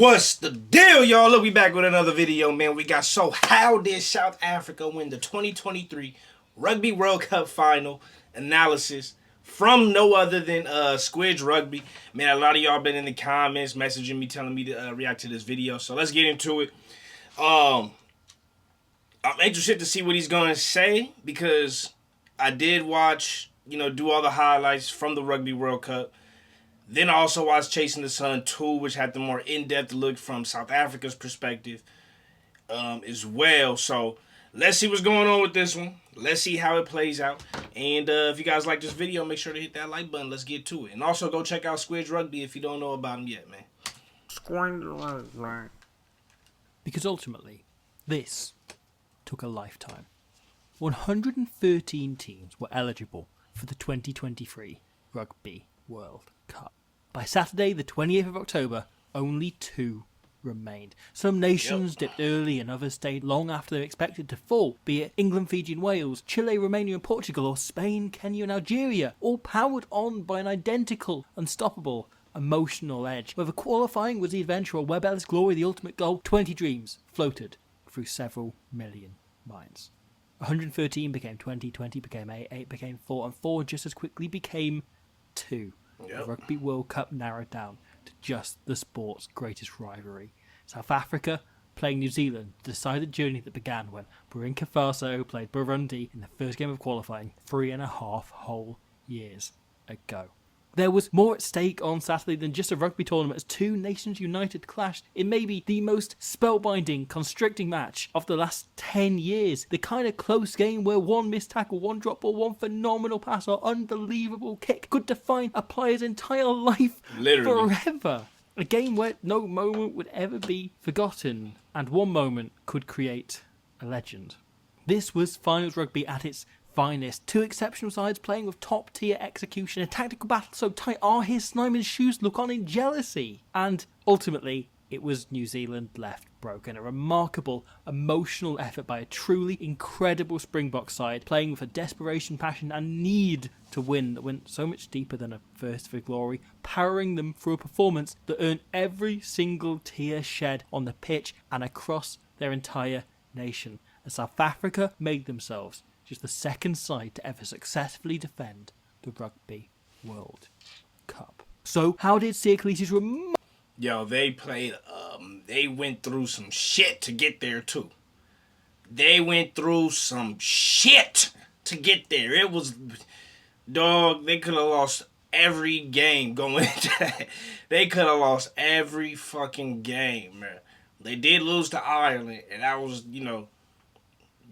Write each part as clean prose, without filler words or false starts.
What's the deal, y'all? Look, we back with another video, man. We got how did South Africa win the 2023 Rugby World Cup final analysis from no other than Squidge Rugby. Man, a lot of y'all been in the comments messaging me, telling me to react to this video. So let's get into it. I'm interested to see what he's going to say because I did watch, do all the highlights from the Rugby World Cup. Then I also watched Chasing the Sun 2, which had the more in-depth look from South Africa's perspective as well. So let's see what's going on with this one. Let's see how it plays out. And if you guys like this video, make sure to hit that like button. Let's get to it. And also go check out Squidge Rugby if you don't know about him yet, man. Because ultimately, this took a lifetime. 113 teams were eligible for the 2023 Rugby World Cup. By Saturday, the 28th of October, only 2 remained. Some nations dipped early and others stayed long after they were expected to fall, be it England, Fiji and Wales, Chile, Romania and Portugal, or Spain, Kenya and Algeria, all powered on by an identical, unstoppable, emotional edge. Whether qualifying was the adventure or Webb Ellis' glory, the ultimate goal, 20 dreams floated through several million minds. 113 became 20, 20 became 8, 8 became 4, and 4 just as quickly became 2. The Rugby World Cup narrowed down to just the sport's greatest rivalry. South Africa playing New Zealand, the decided journey that began when Burkina Faso played Burundi in the first game of qualifying 3.5 whole years ago. There was more at stake on Saturday than just a rugby tournament as 2 nations united clashed in maybe the most spellbinding, constricting match of the last 10 years. The kind of close game where one missed tackle, one drop ball, one phenomenal pass or unbelievable kick could define a player's entire life forever. A game where no moment would ever be forgotten and one moment could create a legend. This was finals rugby at its finest. 2 exceptional sides playing with top tier execution, a tactical battle so tight his Snyman's shoes look on in jealousy. And ultimately, it was New Zealand left broken. A remarkable, emotional effort by a truly incredible Springbok side, playing with a desperation, passion and need to win that went so much deeper than a thirst for glory, powering them through a performance that earned every single tear shed on the pitch and across their entire nation. As South Africa made themselves just the second side to ever successfully defend the Rugby World Cup. So, how did Siya Yo, they played, they went through some shit to get there, too. They went through some shit to get there. It was, dog, they could have lost every game going into that. They could have lost every fucking game, man. They did lose to Ireland, and that was,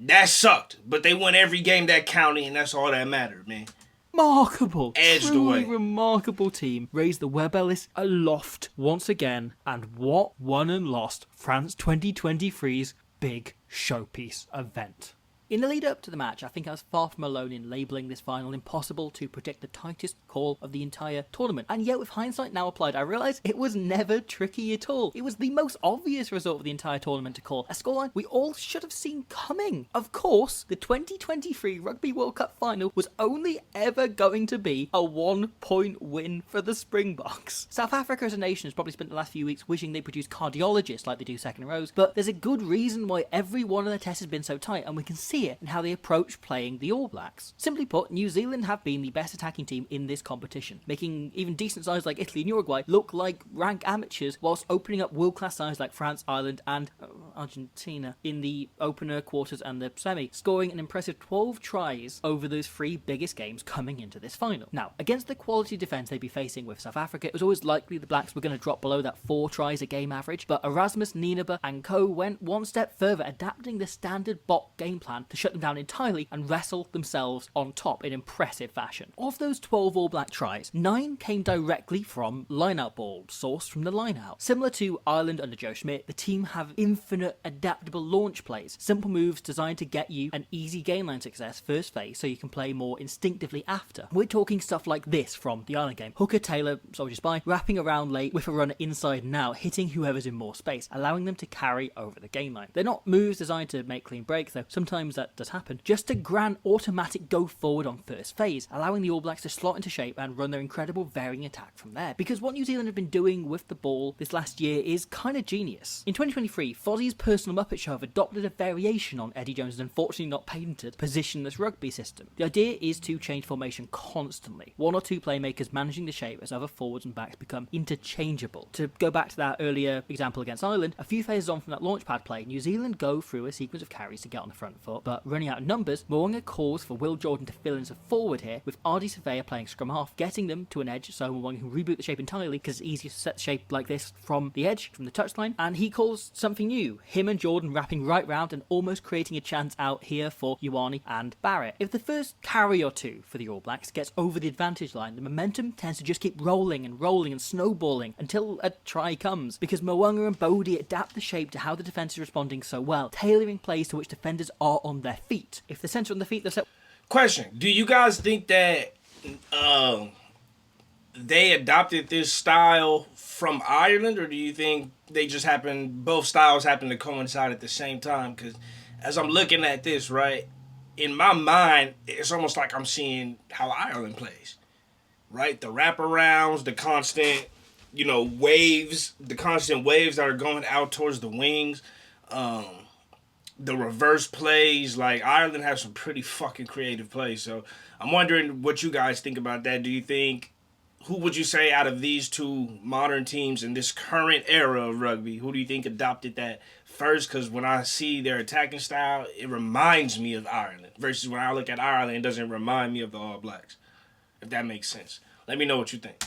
that sucked, but they won every game that counted, and that's all that mattered, man. Remarkable, Edged truly away. Remarkable team raised the Webb Ellis aloft once again, and what won and lost France 2023's big showpiece event. In the lead up to the match, I think I was far from alone in labelling this final impossible to predict, the tightest call of the entire tournament. And yet with hindsight now applied, I realise it was never tricky at all. It was the most obvious result of the entire tournament to call, a scoreline we all should have seen coming. Of course, the 2023 Rugby World Cup final was only ever going to be a 1-point win for the Springboks. South Africa as a nation has probably spent the last few weeks wishing they produced cardiologists like they do second rows, but there's a good reason why every one of the tests has been so tight, and we can see it in how they approach playing the All Blacks. Simply put, New Zealand have been the best attacking team in this competition, making even decent sides like Italy and Uruguay look like rank amateurs, whilst opening up world-class sides like France, Ireland and Argentina in the opener, quarters and the semi, scoring an impressive 12 tries over those 3 biggest games coming into this final. Now, against the quality defence they'd be facing with South Africa, it was always likely the Blacks were going to drop below that 4 tries a game average, but Erasmus, Ninaba and co went one step further, adapting the standard bot game plan to shut them down entirely and wrestle themselves on top in impressive fashion. Of those 12 All Black tries, 9 came directly from line-out ball, sourced from the line-out. Similar to Ireland under Joe Schmidt, the team have infinite adaptable launch plays, simple moves designed to get you an easy game line success first phase so you can play more instinctively after. We're talking stuff like this from the Ireland game. Hooker, Taylor, Soldier Spy, wrapping around late with a runner inside and out, hitting whoever's in more space, allowing them to carry over the game line. They're not moves designed to make clean breaks though, sometimes that does happen, just a grand automatic go forward on first phase, allowing the All Blacks to slot into shape and run their incredible varying attack from there. Because what New Zealand have been doing with the ball this last year is kind of genius. In 2023, Fozzie's personal Muppet Show have adopted a variation on Eddie Jones' unfortunately not patented positionless rugby system. The idea is to change formation constantly, one or two playmakers managing the shape as other forwards and backs become interchangeable. To go back to that earlier example against Ireland, a few phases on from that launchpad play, New Zealand go through a sequence of carries to get on the front foot, but running out of numbers, Mo'unga calls for Will Jordan to fill in as a forward here, with Ardie Surveyor playing scrum half, getting them to an edge so Mo'unga can reboot the shape entirely because it's easier to set the shape like this from the edge, from the touchline, and he calls something new, him and Jordan wrapping right round and almost creating a chance out here for Ioane and Barrett. If the first carry or two for the All Blacks gets over the advantage line, the momentum tends to just keep rolling and snowballing until a try comes, because Mo'unga and Bodie adapt the shape to how the defence is responding so well, tailoring plays to which defenders are on their feet. If the centre on the feet, they're set. Question: do you guys think that they adopted this style from Ireland, or do you think they just both styles happen to coincide at the same time? Because as I'm looking at this, right, in my mind, it's almost like I'm seeing how Ireland plays, right? The wraparounds, the constant, waves, the constant waves that are going out towards the wings, the reverse plays. Like, Ireland has some pretty fucking creative plays. So I'm wondering what you guys think about that. Do you think, who would you say out of these two modern teams in this current era of rugby, who do you think adopted that first? Because when I see their attacking style, it reminds me of Ireland. Versus when I look at Ireland, it doesn't remind me of the All Blacks. If that makes sense. Let me know what you think.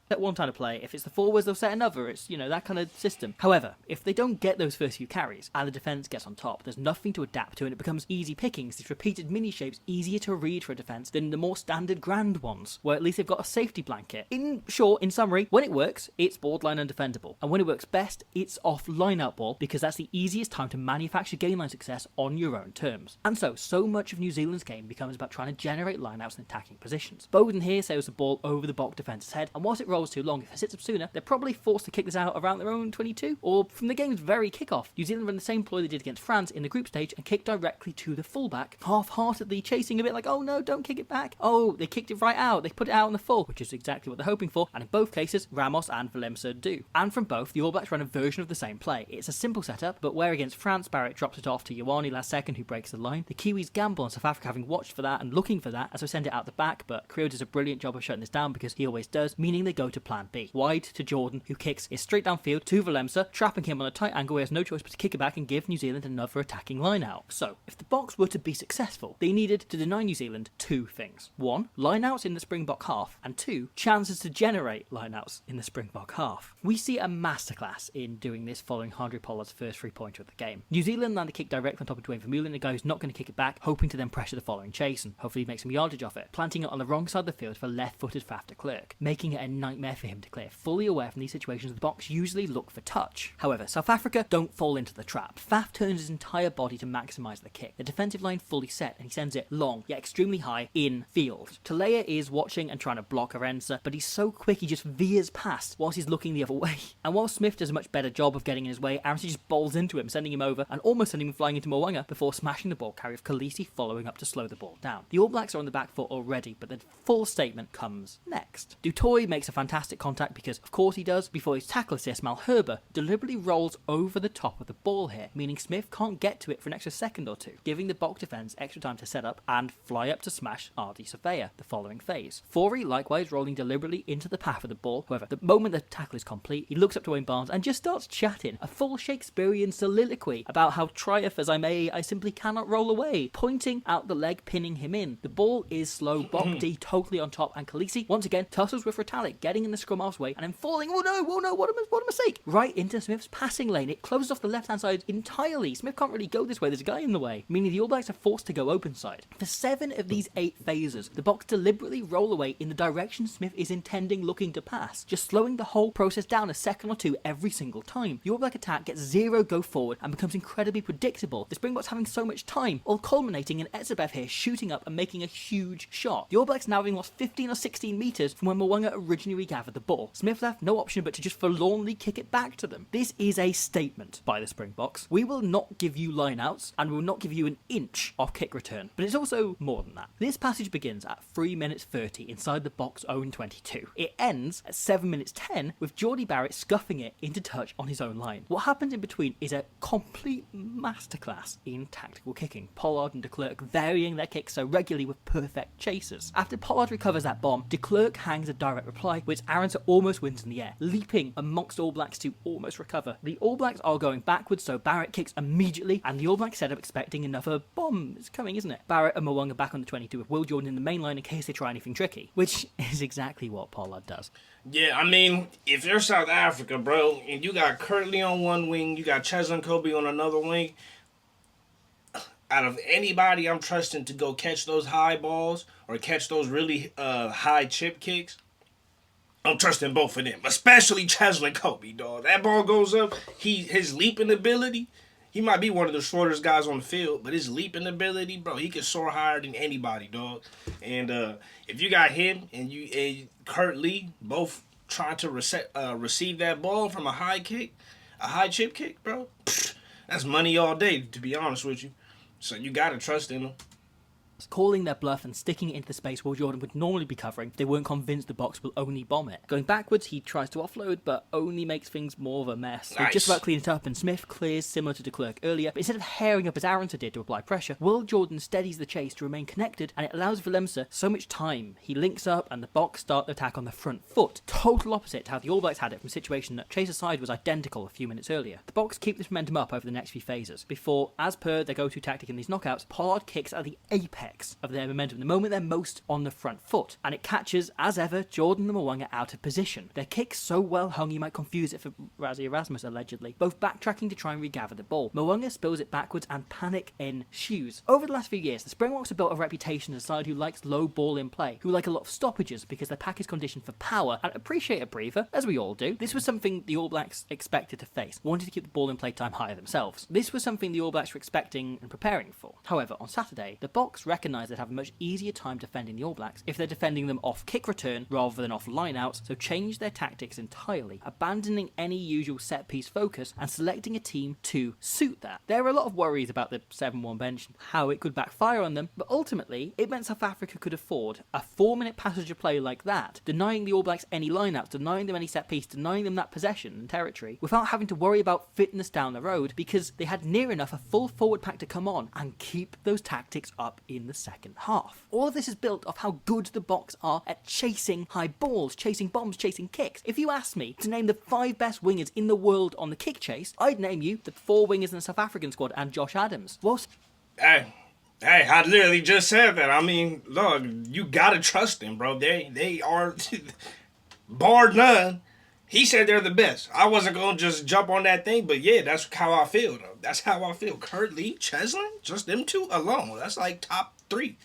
Set one time to play. If it's the forwards, they'll set another. It's, that kind of system. However, if they don't get those first few carries and the defence gets on top, there's nothing to adapt to and it becomes easy pickings. These repeated mini shapes easier to read for a defence than the more standard grand ones, where at least they've got a safety blanket. In summary, when it works, it's borderline undefendable. And when it works best, it's off line-out ball, because that's the easiest time to manufacture game line success on your own terms. And so much of New Zealand's game becomes about trying to generate line-outs and attacking positions. Bowden here sails the ball over the Bok defence's head, and whilst it rolls too long, if it sits up sooner, they're probably forced to kick this out around their own 22, or from the game's very kickoff. New Zealand run the same ploy they did against France in the group stage and kick directly to the fullback, half-heartedly chasing a bit like, oh no, don't kick it back. Oh, they kicked it right out. They put it out on the full, which is exactly what they're hoping for, and in both cases, Ramos and Valemsa do. And from both, the All Blacks run a version of the same play. It's a simple setup, but where against France, Barrett drops it off to Ioane last second, who breaks the line. The Kiwis gamble on South Africa having watched for that and looking for that, as they send it out the back, but Creo does a brilliant job of shutting this down because he always does, meaning they go to plan B. Wide to Jordan, who kicks it straight downfield to Valemsa, trapping him on a tight angle where he has no choice but to kick it back and give New Zealand another attacking line out. So, if the Boks were to be successful, they needed to deny New Zealand two things. One, line outs in the Springbok half, and two, chances to generate line outs in the Springbok half. We see a masterclass in doing this following Handré Pollard's first three-pointer of the game. New Zealand land a kick directly on top of Dwayne Vermeulen, a guy who's not going to kick it back, hoping to then pressure the following chase and hopefully make some yardage off it, planting it on the wrong side of the field for left-footed Faf de Klerk, making it a nightmare for him to clear. Fully aware from these situations, the Boks usually look for touch. However, South Africa don't fall into the trap. Faf turns his entire body to maximise the kick. The defensive line fully set, and he sends it long, yet extremely high, in field. Talea is watching and trying to block Arensa, but he's so quick he just veers past whilst he's looking the other way. And while Smith does a much better job of getting in his way, Arensa just bowls into him, sending him over and almost sending him flying into Mo'unga before smashing the ball carry of Khaleesi following up to slow the ball down. The All Blacks are on the back foot already, but the full statement comes next. Du Toit makes a fantastic contact because, of course he does, before his tackle assist, Malherbe deliberately rolls over the top of the ball here, meaning Smith can't get to it for an extra second or two, giving the Bok defence extra time to set up and fly up to smash Ardie Surveyor the following phase. Forey likewise rolling deliberately into the path of the ball. However, the moment the tackle is complete, he looks up to Wayne Barnes and just starts chatting, a full Shakespearean soliloquy about how triumph as I may, I simply cannot roll away, pointing out the leg, pinning him in. The ball is slow, Bok D totally on top, and Khaleesi once again tussles with Retallick, getting in the scrum half's way and then falling, oh no, what a mistake, right into Smith's passing lane. It closes off the left-hand side entirely. Smith can't really go this way, there's a guy in the way, meaning the All Blacks are forced to go open side. For 7 of these 8 phases, the Boks deliberately roll away in the direction Smith is intending looking to pass, just slowing the whole process down a second or two every single time. The All Black attack gets 0 go forward and becomes incredibly predictable, the Springboks having so much time, all culminating in Etzebev here shooting up and making a huge shot. The All Blacks now having lost 15 or 16 metres from when Mo'unga originally regather the ball. Smith left no option but to just forlornly kick it back to them. This is a statement by the Springboks. We will not give you lineouts, and we will not give you an inch of kick return. But it's also more than that. This passage begins at 3 minutes 30 inside the Boks' own 22. It ends at 7 minutes 10 with Geordie Barrett scuffing it into touch on his own line. What happens in between is a complete masterclass in tactical kicking. Pollard and de Klerk varying their kicks so regularly with perfect chasers. After Pollard recovers that bomb, de Klerk hangs a direct reply, which Arendse almost wins in the air, leaping amongst All Blacks to almost recover. The All Blacks are going backwards, so Barrett kicks immediately, and the All Blacks set up expecting another bomb. It's coming, isn't it? Barrett and Mo'unga back on the 22 with Will Jordan in the main line in case they try anything tricky, which is exactly what Pollard does. Yeah, I mean, if you're South Africa, bro, and you got Curtly on one wing, you got Cheslin Kobe on another wing, out of anybody I'm trusting to go catch those high balls or catch those really high chip kicks, I'm trusting both of them, especially Cheslin Kobe, dog. That ball goes up, his leaping ability, he might be one of the shortest guys on the field, but his leaping ability, bro, he can soar higher than anybody, dog. And if you got him and Kurt Lee both trying to receive that ball from a high chip kick, bro, that's money all day, to be honest with you. So you gotta trust in them. Calling their bluff and sticking it into the space Will Jordan would normally be covering if they weren't convinced the Boks will only bomb it. Going backwards, he tries to offload, but only makes things more of a mess. Nice. They just about clean it up, and Smith clears similar to de Klerk earlier, but instead of herring up as Arendse did to apply pressure, Will Jordan steadies the chase to remain connected, and it allows Willemse so much time. He links up, and the Boks start the attack on the front foot. Total opposite to how the All Blacks had it from a situation that Chaser's side was identical a few minutes earlier. The Boks keep this momentum up over the next few phases, before, as per their go-to tactic in these knockouts, Pollard kicks at the apex of their momentum, the moment they're most on the front foot, and it catches, as ever, Jordan and Mo'unga out of position. Their kick's so well hung you might confuse it for Rassie Erasmus, allegedly, both backtracking to try and regather the ball. Mo'unga spills it backwards and panic ensues. Over the last few years, the Springboks have built a reputation as a side who likes low ball in play, who like a lot of stoppages because their pack is conditioned for power and appreciate a breather, as we all do. This was something the All Blacks expected to face, wanted to keep the ball in play time higher themselves. This was something the All Blacks were expecting and preparing for. However, on Saturday, the Boks recognised they'd have a much easier time defending the All Blacks if they're defending them off kick return rather than off lineouts, so changed their tactics entirely, abandoning any usual set piece focus and selecting a team to suit that. There are a lot of worries about the 7-1 bench and how it could backfire on them, but ultimately it meant South Africa could afford a 4-minute passage of play like that, denying the All Blacks any lineouts, denying them any set piece, denying them that possession and territory, without having to worry about fitness down the road, because they had near enough a full forward pack to come on and keep those tactics up in the second half. All of this is built off how good the Boks are at chasing high balls, chasing bombs, chasing kicks. If you asked me to name the 5 best wingers in the world on the kick chase, I'd name you the 4 wingers in the South African squad and Josh Adams. Hey, I literally just said that. I mean, look, you gotta trust them, bro. They are, bar none. He said they're the best. I wasn't gonna just jump on that thing, but yeah, that's how I feel, though. That's how I feel. Kurt Lee, Cheslin, just them two alone. That's like top 3.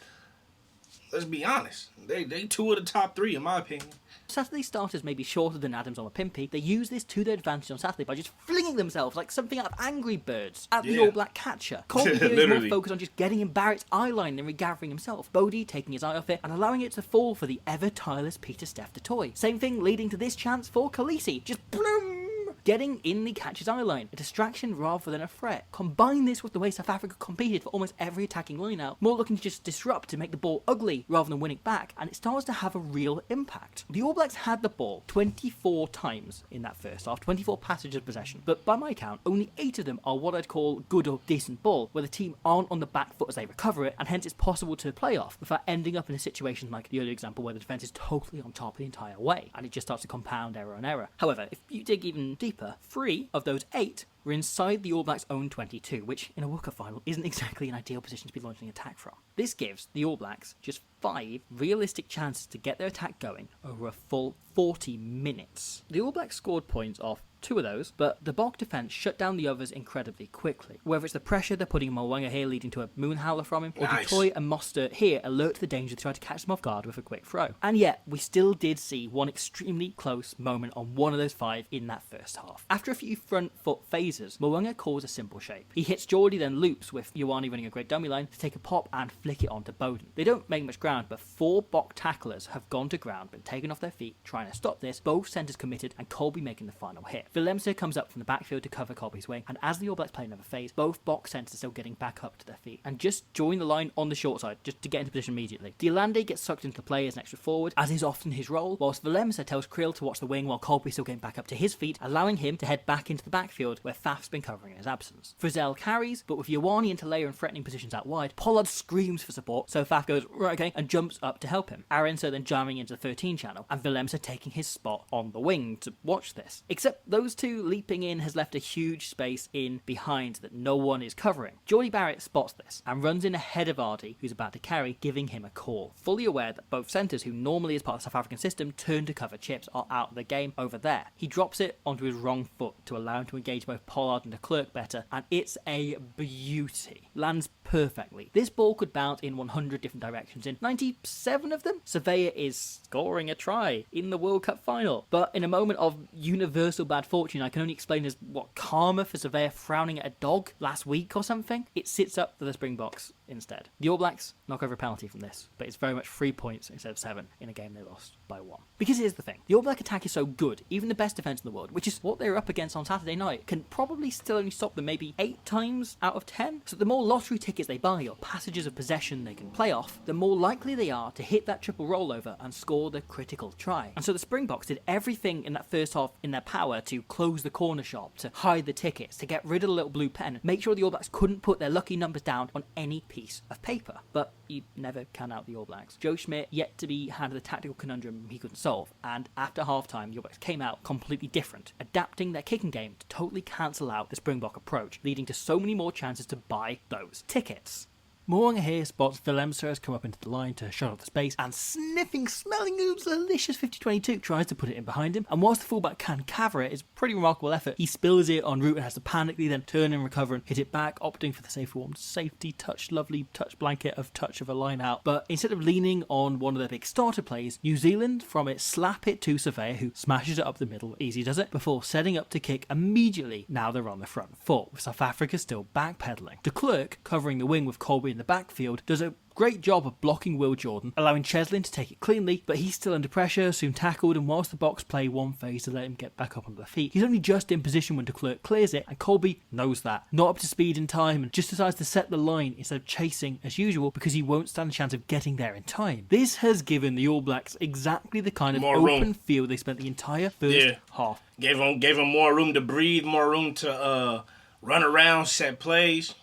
Let's be honest. They 2 of the top 3 in my opinion. Saturday starters may be shorter than Adams on a Pimpy. They use this to their advantage on Saturday by just flinging themselves like something out of Angry Birds at the All Black catcher. Colby here is more focused on just getting in Barrett's eye line than regathering himself. Bodie taking his eye off it and allowing it to fall for the ever-tireless Peter Steph du Toit. Same thing leading to this chance for Khaleesi. Just bloom! Getting in the catcher's eye line, a distraction rather than a threat. Combine this with the way South Africa competed for almost every attacking line-out, more looking to just disrupt to make the ball ugly rather than win it back, and it starts to have a real impact. The All Blacks had the ball 24 times in that first half, 24 passages of possession, but by my count, only 8 of them are what I'd call good or decent ball, where the team aren't on the back foot as they recover it, and hence it's possible to play off without ending up in a situation like the earlier example where the defence is totally on top the entire way, and it just starts to compound error on error. However, if you dig even deeper, 3 of those 8 were inside the All Blacks' own 22, which in a World Cup final isn't exactly an ideal position to be launching an attack from. This gives the All Blacks just 5 realistic chances to get their attack going over a full 40 minutes. The All Blacks scored points off 2 of those, but the Bok defense shut down the others incredibly quickly. Whether it's the pressure they're putting on Mo'unga here leading to a moon howler from him, or Dutoy and Moster here alert to the danger to try to catch them off guard with a quick throw. And yet, we still did see one extremely close moment on one of those 5 in that first half. After a few front foot phases, Mo'unga calls a simple shape. He hits Geordie, then loops with Ioane running a great dummy line to take a pop and flick it onto Bowden. They don't make much ground, but 4 Bok tacklers have gone to ground, been taken off their feet, trying to stop this, both centres committed, and Colby making the final hit. Willemse comes up from the backfield to cover Colby's wing, and as the All Blacks play another phase, both Bok centres are still getting back up to their feet, and just join the line on the short side, just to get into position immediately. Diolande gets sucked into the play as an extra forward, as is often his role, whilst Willemse tells Kriel to watch the wing while Colby's still getting back up to his feet, allowing him to head back into the backfield where Faf's been covering in his absence. Frizzell carries, but with Ioane and Talea in threatening positions out wide, Pollard screams for support, so Faf goes, right okay, and jumps up to help him. Arenso then jamming into the 13 channel, and Willemse taking his spot on the wing to watch this. Except those two leaping in has left a huge space in behind that no one is covering. Geordie Barrett spots this, and runs in ahead of Ardie, who's about to carry, giving him a call. Fully aware that both centres, who normally as part of the South African system turn to cover chips, are out of the game over there. He drops it onto his wrong foot to allow him to engage both Pollard and de Klerk better, and it's a beauty. Lands perfectly. This ball could bounce in 100 different directions. In 97 of them, Surveyor is scoring a try in the World Cup final. But in a moment of universal bad fortune, I can only explain as what karma for Surveyor frowning at a dog last week or something, it sits up for the Springboks instead. The All Blacks knock over a penalty from this, but it's very much 3 points instead of 7 in a game they lost by 1. Because here's the thing, the All Black attack is so good, even the best defence in the world, which is what they were up against on Saturday night, can probably still only stop them maybe 8 times out of 10. So the more lottery tickets they buy or passages of possession they can play off, the more likely they are to hit that triple rollover and score the critical try. And so the Springboks did everything in that first half in their power to close the corner shop, to hide the tickets, to get rid of the little blue pen, make sure the All Blacks couldn't put their lucky numbers down on any piece of paper. But you never can out the All Blacks. Joe Schmidt yet to be handed the tactical conundrum he couldn't solve, and after half-time, the All Blacks came out completely different, adapting their kicking game to totally cancel out the Springbok approach, leading to so many more chances to buy those tickets. Mo'unga here spots Willemse has come up into the line to shut off the space, and smelling a delicious 50-22 tries to put it in behind him, and whilst the fullback can cover it, it's a pretty remarkable effort. He spills it en route and has to panically then turn and recover and hit it back, opting for the safe warm safety touch, lovely touch blanket of touch of a line out. But instead of leaning on one of their big starter plays, New Zealand from it slap it to Surveyor, who smashes it up the middle, easy does it, before setting up to kick immediately. Now they're on the front foot, with South Africa still backpedaling. De Klerk, covering the wing with Colby in the backfield, does a great job of blocking Will Jordan, allowing Cheslin to take it cleanly, but he's still under pressure, soon tackled, and whilst the Boks play one phase to let him get back up on their feet, he's only just in position when de Klerk clears it, and Colby knows that. Not up to speed in time, and just decides to set the line instead of chasing as usual, because he won't stand a chance of getting there in time. This has given the All Blacks exactly the kind of open field they spent the entire first half. Gave them more room to breathe, more room to run around, set plays.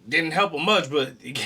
Didn't help him much, but it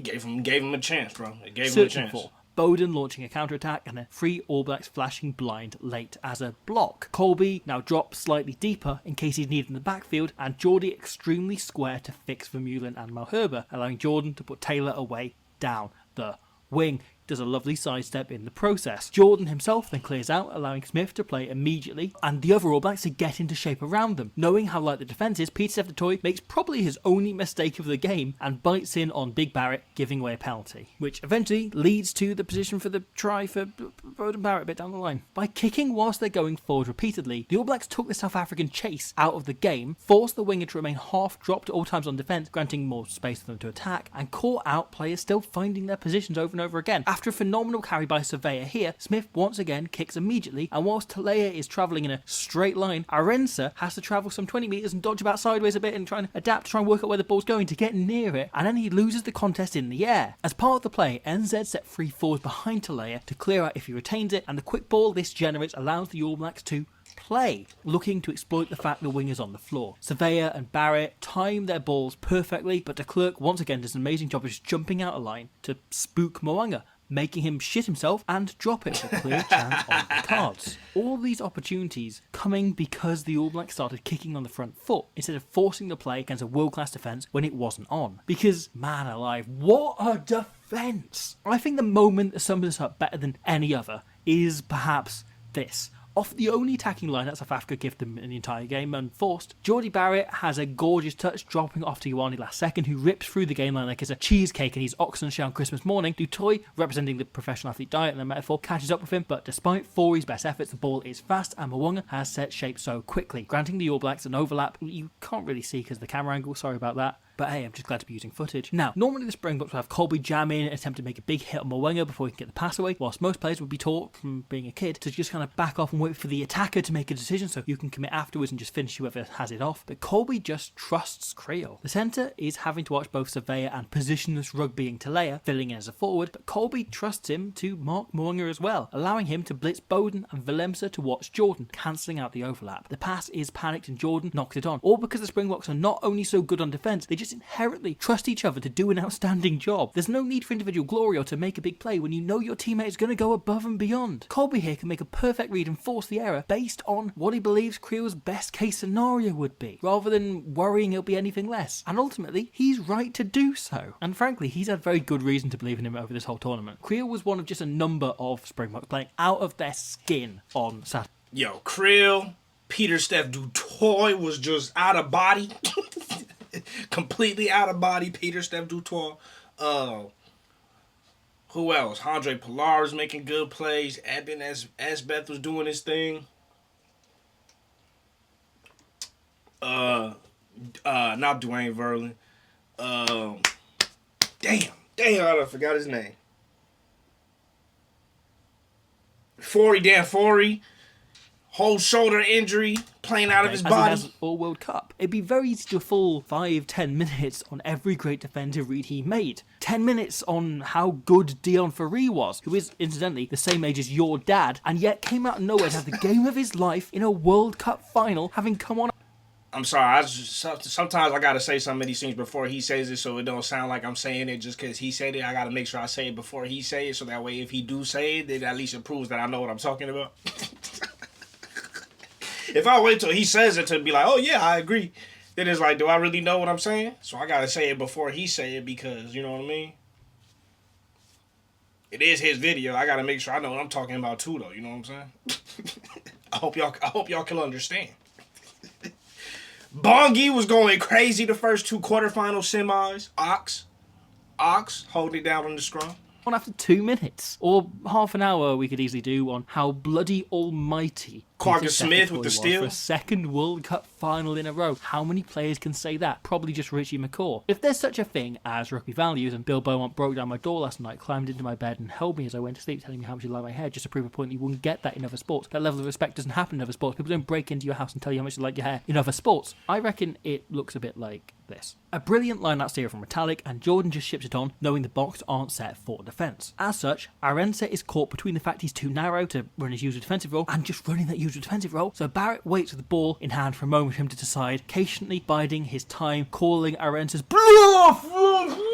gave him a chance, bro. It gave him a chance. Bowden launching a counter-attack, and then 3 All Blacks flashing blind late as a block. Colby now drops slightly deeper in case he's needed in the backfield, and Geordie extremely square to fix Vermeulen and Malherbe, allowing Jordan to put Taylor away down the wing. Does a lovely sidestep in the process. Jordan himself then clears out, allowing Smith to play immediately, and the other All Blacks to get into shape around them. Knowing how light the defence is, Peter Sefatoy makes probably his only mistake of the game and bites in on Big Barrett, giving away a penalty, which eventually leads to the position for the try for Bowden Barrett a bit down the line. By kicking whilst they're going forward repeatedly, the All Blacks took the South African chase out of the game, forced the winger to remain half dropped at all times on defence, granting more space for them to attack, and caught out players still finding their positions over and over again. After a phenomenal carry by Surveyor here, Smith once again kicks immediately, and whilst Talea is travelling in a straight line, Arensa has to travel some 20 metres and dodge about sideways a bit and try and adapt to try and work out where the ball's going to get near it, and then he loses the contest in the air. As part of the play, NZ set 3 forwards behind Talea to clear out if he retains it, and the quick ball this generates allows the All Blacks to play, looking to exploit the fact the wing is on the floor. Surveyor and Barrett time their balls perfectly, but de Klerk once again does an amazing job of just jumping out of line to spook Mo'unga, making him shit himself and drop it with a clear chance on the cards. All these opportunities coming because the All Blacks started kicking on the front foot instead of forcing the play against a world-class defence when it wasn't on. Because, man alive, what a defence! I think the moment that sums this up better than any other is perhaps this. Off the only attacking line that South Africa give them in the entire game, unforced, Geordie Barrett has a gorgeous touch, dropping off to Ioane last second, who rips through the game line like it's a cheesecake and he's Oxenshire on Christmas morning. Du Toit, representing the professional athlete diet and the metaphor, catches up with him, but despite Forey's best efforts, the ball is fast and Mwanga has set shape so quickly, granting the All Blacks an overlap you can't really see because of the camera angle, sorry about that. But hey, I'm just glad to be using footage. Now, normally the Springboks will have Colby jam in and attempt to make a big hit on Mwanga before he can get the pass away, whilst most players would be taught from being a kid to just kind of back off and wait for the attacker to make a decision so you can commit afterwards and just finish whoever has it off. But Colby just trusts Creel. The centre is having to watch both Surveyor and positionless rugbying Talea, filling in as a forward, but Colby trusts him to mark Mwanga as well, allowing him to blitz Bowden and Willemse to watch Jordan, cancelling out the overlap. The pass is panicked and Jordan knocks it on, all because the Springboks are not only so good on defence, they just inherently trust each other to do an outstanding job. There's no need for individual glory or to make a big play when you know your teammate is going to go above and beyond. Colby here can make a perfect read and force the error based on what he believes Creel's best case scenario would be, rather than worrying it'll be anything less. And ultimately, he's right to do so. And frankly, he's had very good reason to believe in him over this whole tournament. Creel was one of just a number of Springboks playing out of their skin on Saturday. Yo, Creel, Pieter-Steph du Toit was just out of body. Completely out of body, Pieter-Steph du Toit. Who else? Andre Pilar was making good plays. Eben Asbeth was doing his thing. Not Dwayne Verlin. I forgot his name. Forey. Whole shoulder injury, playing out of his body. As he has all World Cup. It'd be very easy to fall 5-10 minutes on every great defensive read he made. 10 minutes on how good Dion Ferree was, who is, incidentally, the same age as your dad, and yet came out of nowhere to have the game of his life in a World Cup final, having come on. I'm sorry, sometimes I gotta say some of these things before he says it, so it don't sound like I'm saying it just because he said it. I gotta make sure I say it before he say it, so that way if he do say it, then at least it proves that I know what I'm talking about. If I wait till he says it to be like, oh yeah, I agree, then it's like, do I really know what I'm saying? So I gotta say it before he say it because, you know what I mean? It is his video. I gotta make sure I know what I'm talking about too, though. You know what I'm saying? I hope y'all can understand. Bongi was going crazy the first two quarterfinal semis. Ox holding it down on the scrum. On after 2 minutes, or half an hour we could easily do on how bloody almighty Quagga Smith with the steal for a second World Cup final in a row. How many players can say that? Probably just Richie McCaw. If there's such a thing as rugby values, and Bill Beaumont broke down my door last night, climbed into my bed and held me as I went to sleep, telling me how much he liked my hair, just to prove a point that you wouldn't get that in other sports. That level of respect doesn't happen in other sports. People don't break into your house and tell you how much they like your hair in other sports. I reckon it looks a bit like this. A brilliant line-out steer from Metallic, and Jordan just ships it on, knowing the box aren't set for defence. As such, Arendse is caught between the fact he's too narrow to run his usual defensive role and just running that usual defensive role, so Barrett waits with the ball in hand for a moment for him to decide, patiently biding his time, calling Arense's bluff!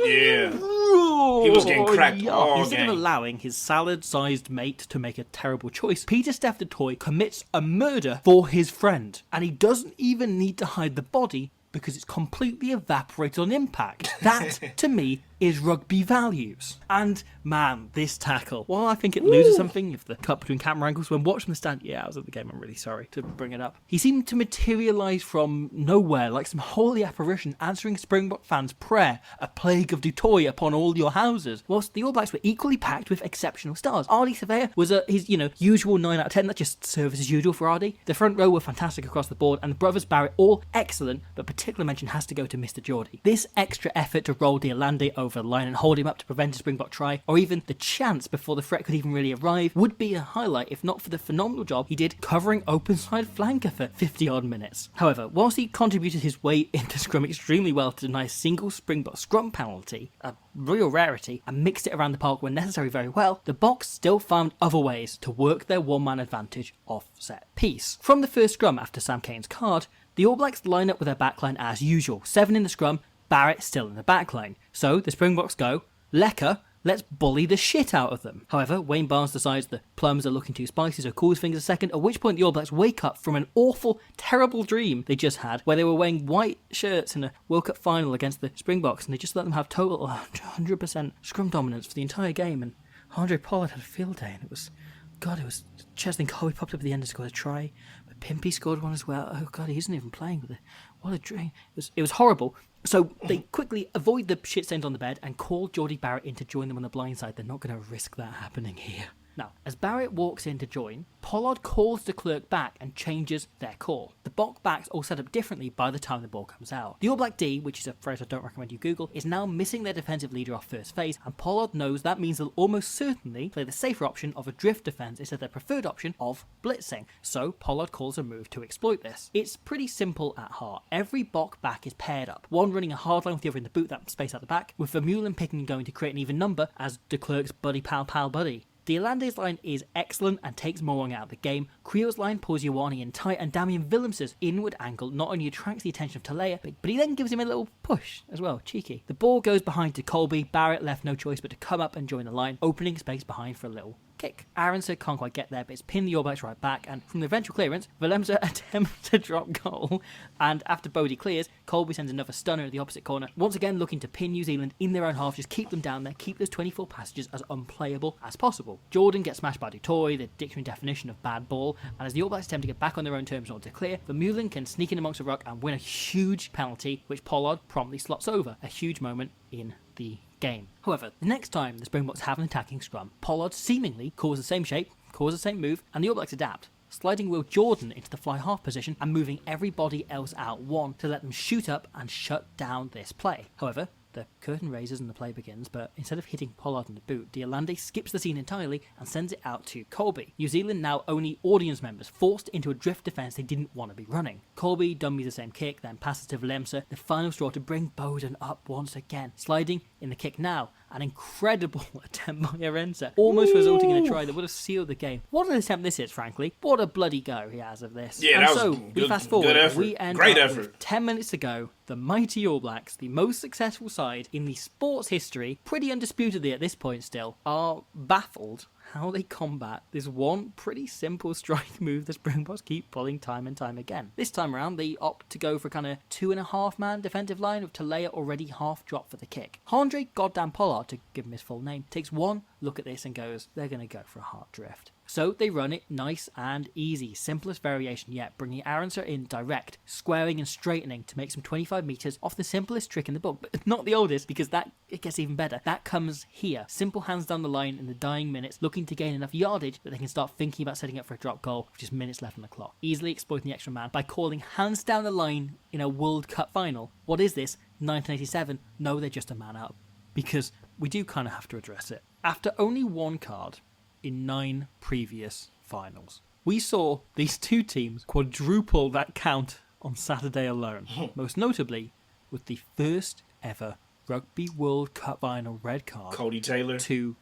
Yeah. He was getting cracked all Instead game. of allowing his salad-sized mate to make a terrible choice, Pieter-Steph du Toit commits a murder for his friend, and he doesn't even need to hide the body because it's completely evaporated on impact. That, to me, is rugby values. And, man, this tackle, while I think it loses something if the cut between camera angles, when watching the stand, yeah, I was at the game, I'm really sorry to bring it up. He seemed to materialise from nowhere, like some holy apparition, answering Springbok fans' prayer, a plague of Du Toit upon all your houses, whilst the All Blacks were equally packed with exceptional stars. Ardie Surveyor was his, usual 9 out of 10, that just serves as usual for Ardie. The front row were fantastic across the board, and the brothers Barrett, all excellent, but particular mention has to go to Mr. Geordie. This extra effort to roll Deolande over the line and hold him up to prevent a Springbok try, or even the chance before the threat could even really arrive, would be a highlight if not for the phenomenal job he did covering open side flanker for 50 odd minutes. However, whilst he contributed his weight into scrum extremely well to deny a single Springbok scrum penalty, a real rarity, and mixed it around the park when necessary very well, the Boks still found other ways to work their one-man advantage off set piece. From the first scrum after Sam Cane's card, the All Blacks line up with their backline as usual, 7 in the scrum, Barrett still in the backline. So the Springboks go, Lekker, let's bully the shit out of them. However, Wayne Barnes decides the plums are looking too spicy, so cools fingers a second, at which point the All Blacks wake up from an awful, terrible dream they just had, where they were wearing white shirts in a World Cup final against the Springboks, and they just let them have total 100% scrum dominance for the entire game, and Andre Pollard had a field day, and it was God, it was Cheslin Colby popped up at the end and scored a try. But Pimpy scored one as well. Oh God, he isn't even playing with it. What a dream. It was horrible. So they quickly avoid the shit stains on the bed and call Geordie Barrett in to join them on the blind side. They're not going to risk that happening here. Now, as Barrett walks in to join, Pollard calls the clerk back and changes their call. The Bok backs all set up differently by the time the ball comes out. The All Black D, which is a phrase I don't recommend you Google, is now missing their defensive leader off first phase, and Pollard knows that means they'll almost certainly play the safer option of a drift defense instead of their preferred option of blitzing. So Pollard calls a move to exploit this. It's pretty simple at heart. Every Bok back is paired up, one running a hard line with the other in the boot, that space out the back, with Vermeulen picking and going to create an even number as de Klerk's buddy pal buddy. D'Alande's line is excellent and takes Morong out of the game. Creel's line pulls Ioane in tight, and Damian Willems's inward angle not only attracts the attention of Talea, but he then gives him a little push as well, cheeky. The ball goes behind to Colby. Barrett left no choice but to come up and join the line, opening space behind for a little kick. Aronson can't quite get there, but it's pinned the All Blacks right back, and from the eventual clearance, Willemse attempts to drop goal, and after Bodie clears, Colby sends another stunner at the opposite corner, once again looking to pin New Zealand in their own half, just keep them down there, keep those 24 passages as unplayable as possible. Jordan gets smashed by Dutoy, the dictionary definition of bad ball, and as the All Blacks attempt to get back on their own terms in order to clear, Vermeulen can sneak in amongst the ruck and win a huge penalty, which Pollard promptly slots over. A huge moment in the game. However, the next time the Springboks have an attacking scrum, Pollard seemingly calls the same shape, calls the same move, and the All Blacks adapt, sliding Will Jordan into the fly half position and moving everybody else out one to let them shoot up and shut down this play. However, the curtain raises and the play begins, but instead of hitting Pollard in the boot, D'Alande skips the scene entirely and sends it out to Colby. New Zealand now only audience members, forced into a drift defence they didn't want to be running. Colby dummies the same kick, then passes to Willemse, the final straw to bring Bowden up once again. Sliding in the kick now, an incredible attempt by Arenza, almost resulting in a try that would have sealed the game. What an attempt this is, frankly. What a bloody go he has of this. Yeah, and that so, was we good, fast forward, good effort. we end Great up effort. with 10 minutes to go. The mighty All Blacks, the most successful side in the sports history, pretty undisputedly at this point still, are baffled how they combat this one pretty simple strike move the Springboks keep pulling time and time again. This time around, they opt to go for kind of 2.5-man defensive line with Talea already half dropped for the kick. Andre goddamn Pollard, to give him his full name, takes one look at this and goes, they're going to go for a hard drift. So they run it nice and easy, simplest variation yet, bringing Aronson in direct, squaring and straightening to make some 25 metres off the simplest trick in the book, but not the oldest, because it gets even better. That comes here. Simple hands down the line in the dying minutes, looking to gain enough yardage that they can start thinking about setting up for a drop goal with just minutes left on the clock. Easily exploiting the extra man by calling hands down the line in a World Cup final. What is this? 1987? No, they're just a man up. Because we do kind of have to address it. After only one card in 9 previous finals, we saw these two teams quadruple that count on Saturday alone. Most notably with the first ever Rugby World Cup final red card, Cody Taylor, to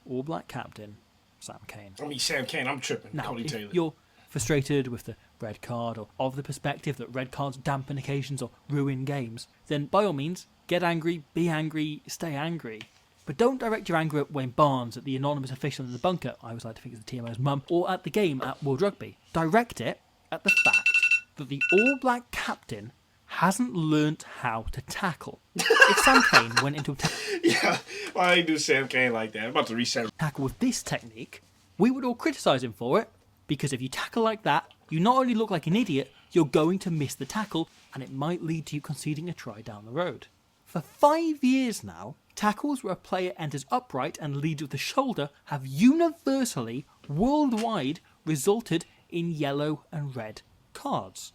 All Black captain Sam Cane. I mean, Sam Cane, I'm tripping. Now, Cody if Taylor. you're frustrated with the red card, or of the perspective that red cards dampen occasions or ruin games, then by all means, get angry, be angry, stay angry. But don't direct your anger at Wayne Barnes, at the anonymous official in the bunker, I always like to think it's the TMO's mum, or at the game at World Rugby. Direct it at the fact that the All Black captain hasn't learnt how to tackle. If Sam Cane went into a Yeah, why do Sam Cane like that? I'm about to reset. tackle with this technique, we would all criticise him for it, because if you tackle like that, you not only look like an idiot, you're going to miss the tackle, and it might lead to you conceding a try down the road. For 5 years now, tackles where a player enters upright and leads with the shoulder have universally, worldwide, resulted in yellow and red cards.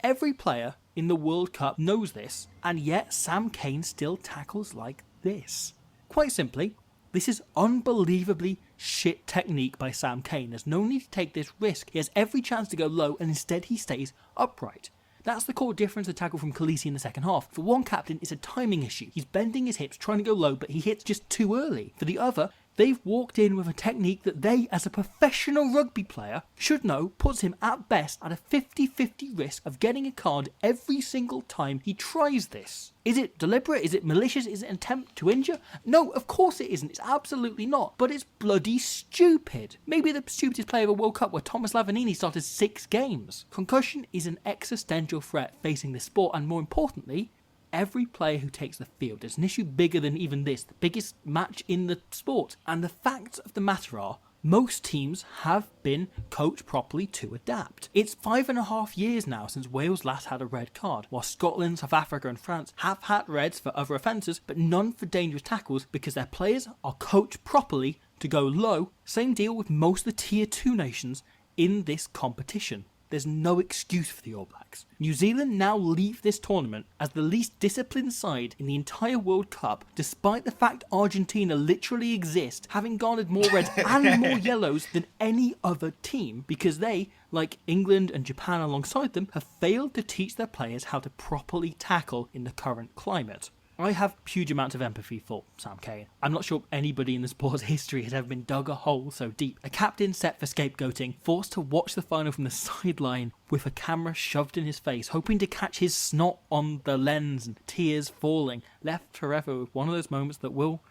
Every player in the World Cup knows this, and yet Sam Cane still tackles like this. Quite simply, this is unbelievably shit technique by Sam Cane. There's no need to take this risk. He has every chance to go low, and instead he stays upright. That's the core difference to tackle from Khaleesi in the second half. For one captain, it's a timing issue. He's bending his hips, trying to go low, but he hits just too early. For the other, they've walked in with a technique that they, as a professional rugby player, should know puts him at best at a 50-50 risk of getting a card every single time he tries this. Is it deliberate? Is it malicious? Is it an attempt to injure? No, of course it isn't. It's absolutely not. But it's bloody stupid. Maybe the stupidest player of a World Cup where Thomas Lavanini started 6 games. Concussion is an existential threat facing this sport, and more importantly, every player who takes the field is an issue bigger than even this, the biggest match in the sport. And the facts of the matter are, Most teams have been coached properly to adapt. It's 5.5 years now since Wales last had a red card, while Scotland, South Africa and France have had reds for other offences, but none for dangerous tackles because their players are coached properly to go low. Same deal with most of the Tier 2 nations in this competition. There's no excuse for the All Blacks. New Zealand now leave this tournament as the least disciplined side in the entire World Cup, despite the fact Argentina literally exists, having garnered more reds and more yellows than any other team, because they, like England and Japan alongside them, have failed to teach their players how to properly tackle in the current climate. I have huge amounts of empathy for Sam Cane. I'm not sure anybody in the sport's history has ever been dug a hole so deep. A captain set for scapegoating, forced to watch the final from the sideline with a camera shoved in his face, hoping to catch his snot on the lens and tears falling, left forever with one of those moments that will,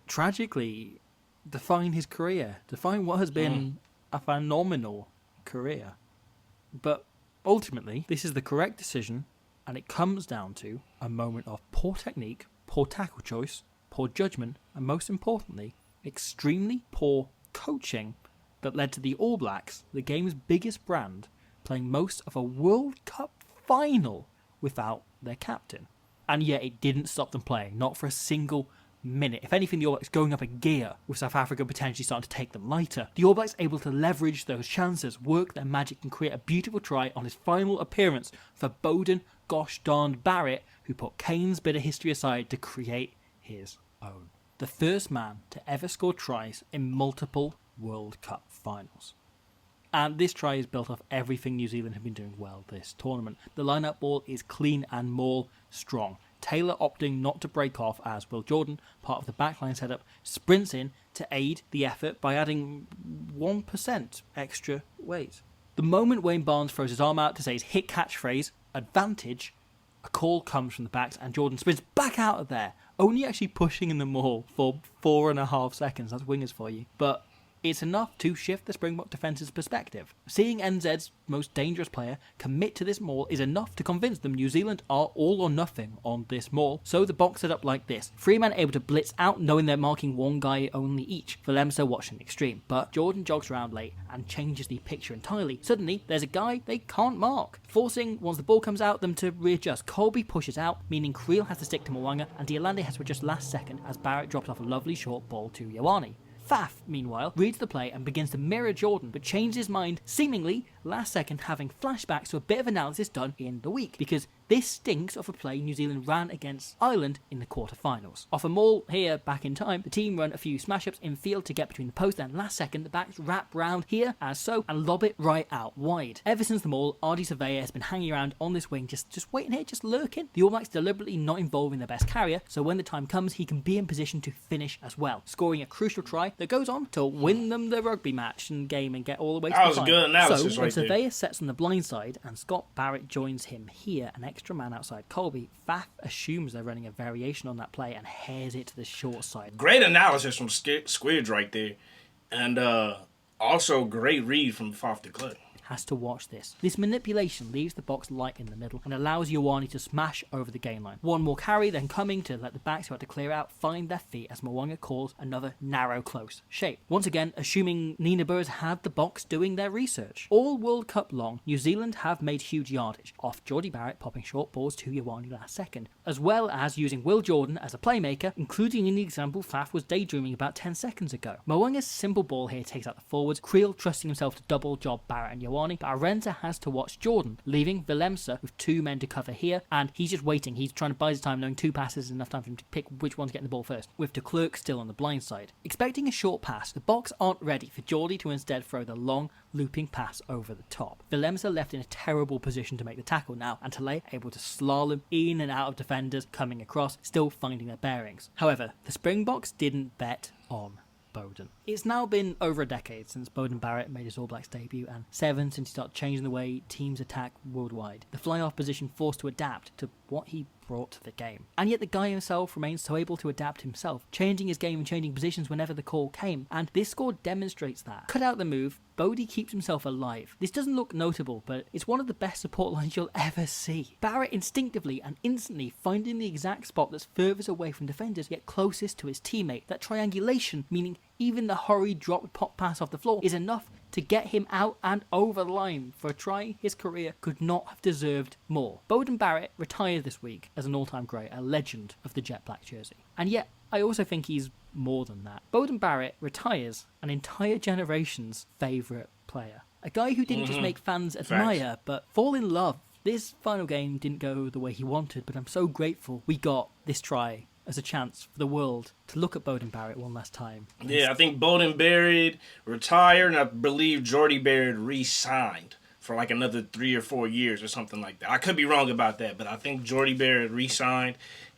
tragically, define his career, define what has been a phenomenal career. But ultimately, this is the correct decision, and it comes down to a moment of poor technique, poor tackle choice, poor judgment, and most importantly, extremely poor coaching that led to the All Blacks, the game's biggest brand, playing most of a World Cup final without their captain. And yet it didn't stop them playing, not for a single minute. If anything, the All Blacks going up a gear, with South Africa potentially starting to take them lighter. The All Blacks able to leverage those chances, work their magic and create a beautiful try on his final appearance for Beauden gosh darned Barrett, who put Kane's bit of history aside to create his own. The first man to ever score tries in multiple World Cup finals. And this try is built off everything New Zealand have been doing well this tournament. The line-up ball is clean and maul strong. Taylor opting not to break off as Will Jordan, part of the backline setup, sprints in to aid the effort by adding 1% extra weight. The moment Wayne Barnes throws his arm out to say his hit catchphrase, advantage, a call comes from the backs and Jordan sprints back out of there, only actually pushing in the maul for 4.5 seconds. That's wingers for you. But it's enough to shift the Springbok defence's perspective. Seeing NZ's most dangerous player commit to this maul is enough to convince them New Zealand are all or nothing on this maul, so the box set up like this. Three men able to blitz out knowing they're marking one guy only each. Valemsa watching the extreme, but Jordan jogs around late and changes the picture entirely. Suddenly, there's a guy they can't mark, forcing, once the ball comes out, them to readjust. Colby pushes out, meaning Creel has to stick to Mwanga, and Diolande has to adjust last second as Barrett drops off a lovely short ball to Ioane. Faf, meanwhile, reads the play and begins to mirror Jordan, but changes his mind, seemingly last second having flashbacks to a bit of analysis done in the week, because this stinks of a play New Zealand ran against Ireland in the quarterfinals. Off a maul here back in time, the team run a few smash-ups in field to get between the post, and last second the backs wrap round here as so and lob it right out wide. Ever since the maul, Ardy Surveyor has been hanging around on this wing, just waiting here, just lurking. The All Blacks deliberately not involving their best carrier, so when the time comes he can be in position to finish as well, scoring a crucial try that goes on to win them the rugby match and game and get all the way to the final. That was a good analysis so, right there. Surveyor sets on the blind side and Scott Barrett joins him here, an extra man outside Colby. Faf assumes they're running a variation on that play and hairs it to the short side. Great analysis from Squidge right there. And also great read from Faf de Klerk. Has to watch this. This manipulation leaves the box light in the middle and allows Ioane to smash over the gain line. One more carry, then coming to let the backs who had to clear out find their feet as Mwanga calls another narrow close shape. Once again, assuming Ninabur has had the box doing their research. All World Cup long, New Zealand have made huge yardage, off Geordie Barrett popping short balls to Ioane last second, as well as using Will Jordan as a playmaker, including in the example Faf was daydreaming about 10 seconds ago. Mwanga's simple ball here takes out the forwards, Creel trusting himself to double job Barrett and Ioane, but Arendse has to watch Jordan, leaving Valemsa with two men to cover here, and he's just waiting. He's trying to buy his time, knowing two passes is enough time for him to pick which one's getting the ball first, with de Klerk still on the blind side. Expecting a short pass, the box aren't ready for Geordie to instead throw the long, looping pass over the top. Valemsa left in a terrible position to make the tackle now, and Tale able to slalom in and out of defenders coming across, still finding their bearings. However, the Springboks didn't bet on Beauden. It's now been over a decade since Beauden Barrett made his All Blacks debut, and 7 since he started changing the way teams attack worldwide. The fly-off position forced to adapt to what he brought to the game. And yet the guy himself remains so able to adapt himself, changing his game and changing positions whenever the call came, and this score demonstrates that. Cut out the move, Bodie keeps himself alive. This doesn't look notable, but it's one of the best support lines you'll ever see. Barrett instinctively and instantly finding the exact spot that's furthest away from defenders yet closest to his teammate. That triangulation, meaning even the hurried drop pop pass off the floor, is enough to get him out and over the line for a try his career could not have deserved more. Beauden Barrett retired this week as an all-time great, a legend of the jet black jersey. And yet, I also think he's more than that. Beauden Barrett retires an entire generation's favourite player. A guy who didn't just make fans admire, but fall in love. This final game didn't go the way he wanted, but I'm so grateful we got this try as a chance for the world to look at Beauden Barrett one last time. Yeah, I think Beauden Barrett retired, and I believe Jordy Barrett re-signed for like another 3 or 4 years or something like that. I could be wrong about that, but I think Jordy Barrett re-signed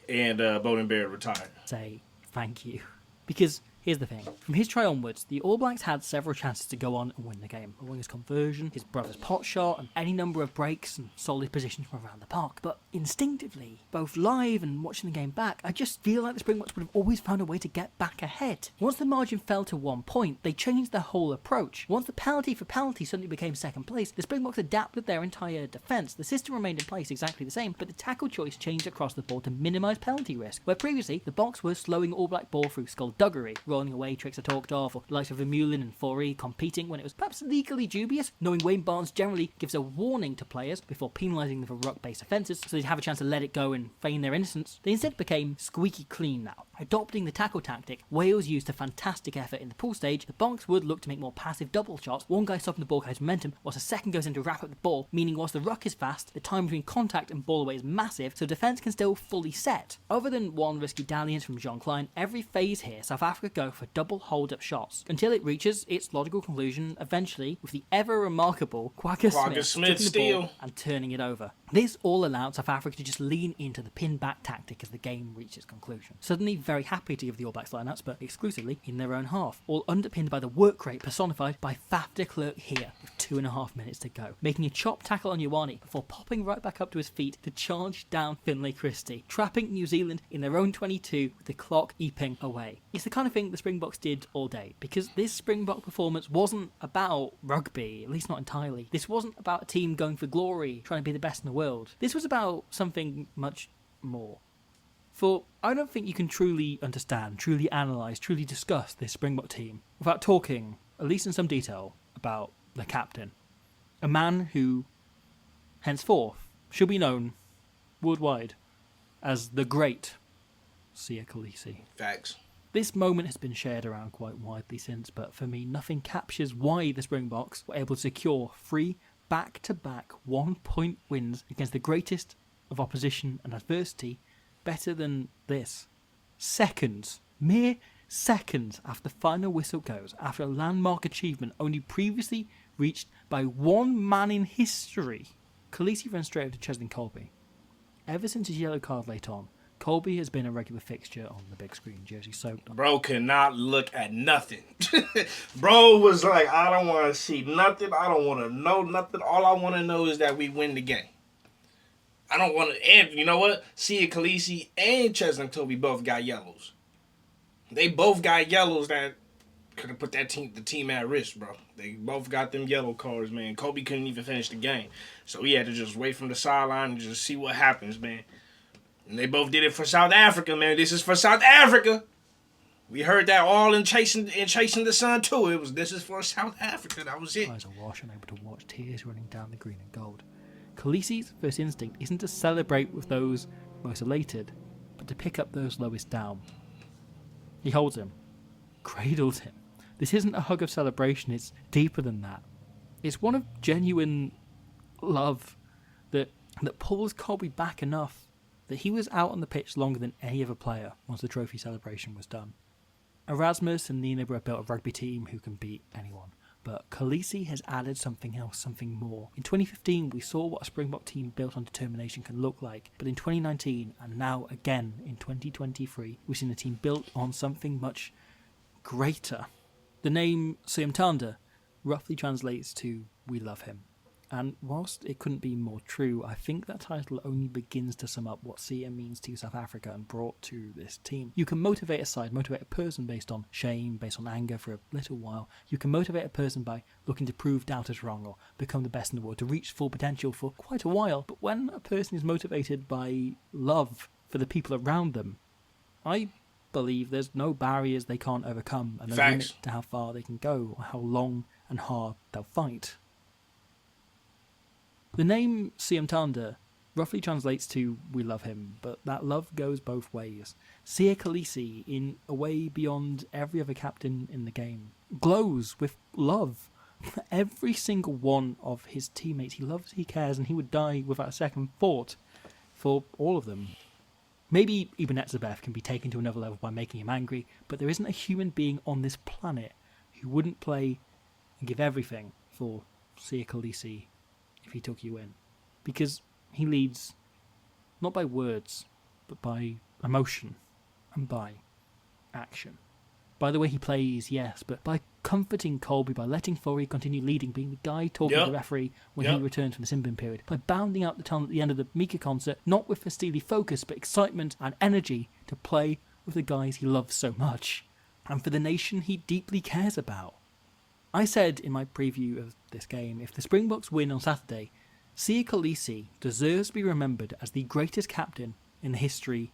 and Beauden Barrett retired. Say thank you. Because here's the thing. From his try onwards, the All Blacks had several chances to go on and win the game. A winger's conversion, his brother's pot shot, and any number of breaks and solid positions from around the park. But instinctively, both live and watching the game back, I just feel like the Springboks would have always found a way to get back ahead. Once the margin fell to 1 point, they changed their whole approach. Once the penalty for penalty suddenly became second place, the Springboks adapted their entire defence. The system remained in place exactly the same, but the tackle choice changed across the board to minimise penalty risk. Where previously, the Boks were slowing All Black ball through skullduggery, rolling away tricks are talked of, or the likes of Vermeulen and Forey competing when it was perhaps legally dubious, knowing Wayne Barnes generally gives a warning to players before penalising them for ruck-based offences, so they'd have a chance to let it go and feign their innocence. They instead became squeaky clean now. Adopting the tackle tactic, Wales used a fantastic effort in the pool stage. The Boks would look to make more passive double shots. One guy stopping the ball carries momentum, whilst a second goes in to wrap up the ball, meaning whilst the ruck is fast, the time between contact and ball away is massive, so defence can still fully set. Other than one risky dalliance from Jean Klein, every phase here, South Africa go for double hold-up shots, until it reaches its logical conclusion, eventually, with the ever-remarkable Quagga Smith stripping the ball and turning it over. This all allowed South Africa to just lean into the pin-back tactic as the game reached its conclusion. Suddenly very happy to give the All Blacks lineouts, but exclusively in their own half, all underpinned by the work rate personified by Faf de Klerk here, with 2.5 minutes to go, making a chop tackle on Ioane before popping right back up to his feet to charge down Finlay Christie, trapping New Zealand in their own 22 with the clock eeping away. It's the kind of thing the Springboks did all day, because this Springbok performance wasn't about rugby, at least not entirely. This wasn't about a team going for glory, trying to be the best in the world. This was about something much more. For I don't think you can truly understand, truly analyse, truly discuss this Springbok team without talking, at least in some detail, about the captain. A man who, henceforth, should be known worldwide as the great Siya Kolisi. Facts. This moment has been shared around quite widely since, but for me, nothing captures why the Springboks were able to secure 3 back-to-back 1-point wins against the greatest of opposition and adversity better than this. Seconds, mere seconds after the final whistle goes, after a landmark achievement only previously reached by one man in history, Kolisi ran straight over to Cheslin Colby. Ever since his yellow card late on, Colby has been a regular fixture on the big screen, jersey soaked on. Bro could not look at nothing. Bro was like, I don't want to see nothing. I don't want to know nothing. All I want to know is that we win the game. I don't want to. And you know what? Siya Kolisi and Cheslin Colby both got yellows. They both got yellows that could have put the team at risk, bro. They both got them yellow cards, man. Colby couldn't even finish the game. So he had to just wait from the sideline and just see what happens, man. And they both did it for South Africa, man. This is for South Africa. We heard that all in chasing the sun too. This is for South Africa. That was it. Eyes awash, unable to watch, tears running down the green and gold. Kolisi's first instinct isn't to celebrate with those most elated, but to pick up those lowest down. He holds him, cradles him. This isn't a hug of celebration, it's deeper than that. It's one of genuine love that pulls Colby back enough that he was out on the pitch longer than any other player once the trophy celebration was done. Erasmus and Nina built a rugby team who can beat anyone, but Kolisi has added something else, something more. In 2015 we saw what a Springbok team built on determination can look like, but in 2019 and now again in 2023 we've seen a team built on something much greater. The name Suyamtanda roughly translates to "we love him." And whilst it couldn't be more true, I think that title only begins to sum up what Sia means to South Africa and brought to this team. You can motivate a side, motivate a person based on shame, based on anger for a little while. You can motivate a person by looking to prove doubters wrong or become the best in the world, to reach full potential for quite a while. But when a person is motivated by love for the people around them, I believe there's no barriers they can't overcome and no limit to how far they can go or how long and hard they'll fight. The name Sia Mtanda roughly translates to "we love him," but that love goes both ways. Sia Kolisi, in a way beyond every other captain in the game, glows with love for every single one of his teammates. He loves, he cares, and he would die without a second thought for all of them. Maybe Ibn Etzebeth can be taken to another level by making him angry, but there isn't a human being on this planet who wouldn't play and give everything for Sia Kolisi if he took you in. Because he leads not by words, but by emotion and by action. By the way he plays, yes, but by comforting Colby, by letting Fori continue leading, being the guy talking to the referee when he returns from the Simbin period, by bounding out the tunnel at the end of the Mika concert, not with fastidious focus, but excitement and energy to play with the guys he loves so much, and for the nation he deeply cares about. I said in my preview of this game, if the Springboks win on Saturday, Sia Kolisi deserves to be remembered as the greatest captain in the history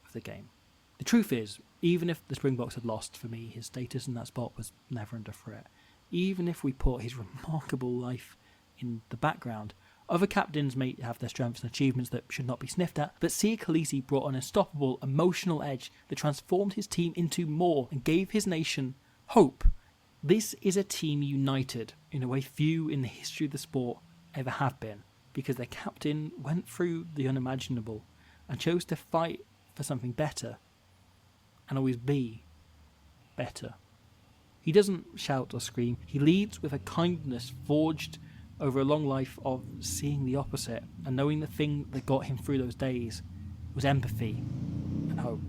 of the game. The truth is, even if the Springboks had lost, for me, his status in that spot was never under threat. Even if we put his remarkable life in the background, other captains may have their strengths and achievements that should not be sniffed at, but Sia Kolisi brought an unstoppable emotional edge that transformed his team into more and gave his nation hope. This is a team united in a way few in the history of the sport ever have been, because their captain went through the unimaginable and chose to fight for something better and always be better. He doesn't shout or scream. He leads with a kindness forged over a long life of seeing the opposite and knowing the thing that got him through those days was empathy and hope.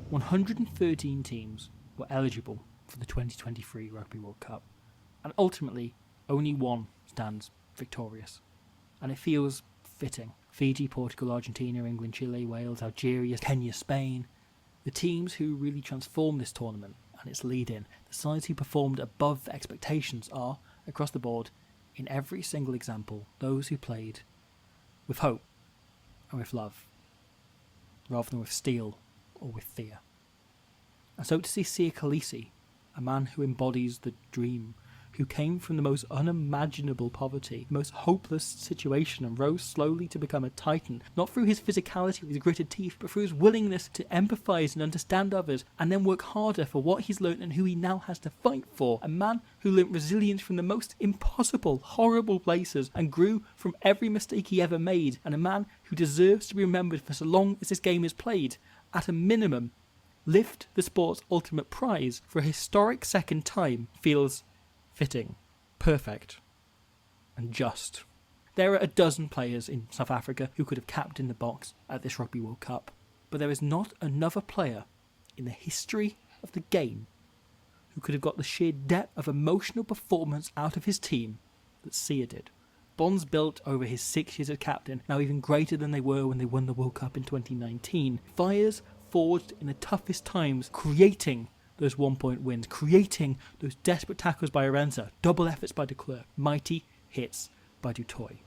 113 teams were eligible for the 2023 Rugby World Cup, and ultimately only one stands victorious. And it feels fitting. Fiji, Portugal, Argentina, England, Chile, Wales, Algeria, Kenya, Spain, the teams who really transformed this tournament and its lead-in, the sides who performed above expectations are, across the board, in every single example, those who played with hope and with love, rather than with steel or with fear. And so to see Sia Kolisi, a man who embodies the dream, who came from the most unimaginable poverty, the most hopeless situation, and rose slowly to become a titan, not through his physicality with his gritted teeth, but through his willingness to empathise and understand others, and then work harder for what he's learnt and who he now has to fight for. A man who learnt resilience from the most impossible, horrible places, and grew from every mistake he ever made, and a man who deserves to be remembered for so long as this game is played. At a minimum, lift the sport's ultimate prize for a historic second time feels fitting, perfect, and just. There are a dozen players in South Africa who could have captained the Boks at this Rugby World Cup, but there is not another player in the history of the game who could have got the sheer depth of emotional performance out of his team that Sia did. Bonds built over his 6 years as captain, now even greater than they were when they won the World Cup in 2019. Fires forged in the toughest times, creating those 1-point wins, creating those desperate tackles by Arenza, double efforts by de Klerk, mighty hits by du Toit.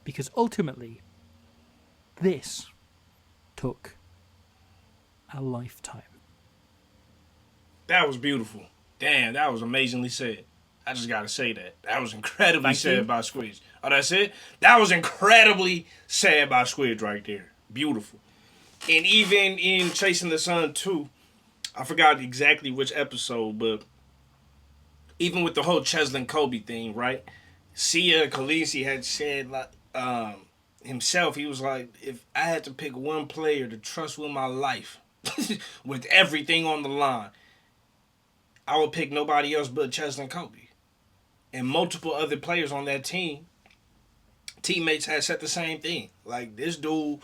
Because ultimately, this took a lifetime. That was beautiful. Damn, that was amazingly said. I just gotta say that. That was incredibly said by Squidge. Oh, that's it? That was incredibly said by Squidge right there. Beautiful. And even in Chasing the Sun 2, I forgot exactly which episode, but even with the whole Cheslin Kobe thing, right? Sia Kolisi had said like himself, he was like, if I had to pick one player to trust with my life, with everything on the line, I would pick nobody else but Cheslin Kobe. And multiple other players on that team, teammates had said the same thing. Like, this dude,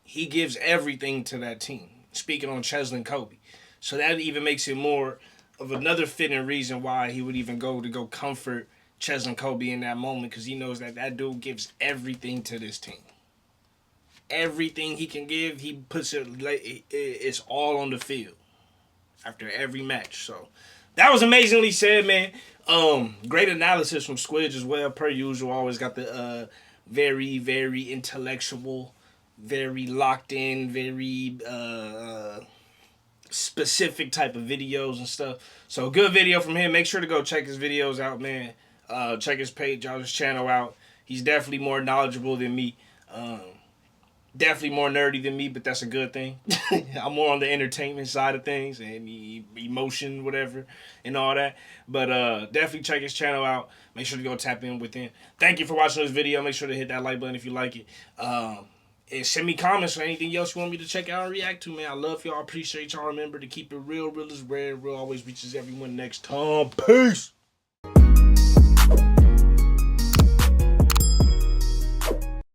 he gives everything to that team. Speaking on Cheslin Kobe. So that even makes it more of another fitting reason why he would even go comfort Cheslin Kobe in that moment, because he knows that that dude gives everything to this team. Everything he can give, he puts it like it's all on the field after every match. So that was amazingly said, man. Great analysis from Squidge as well, per usual. Always got the very, very intellectual, very locked in, very specific type of videos and stuff. So good video from him. Make sure to go check his videos out, man. Check his page out, his channel out. He's definitely more knowledgeable than me. Definitely more nerdy than me, but that's a good thing. I'm more on the entertainment side of things and emotion, whatever, and all that. But definitely check his channel out. Make sure to go tap in with him. Thank you for watching this video. Make sure to hit that like button if you like it. And send me comments or anything else you want me to check out and react to, man. I love y'all. Appreciate y'all. Remember to keep it real. Real is rare. Real always reaches everyone next time. Peace.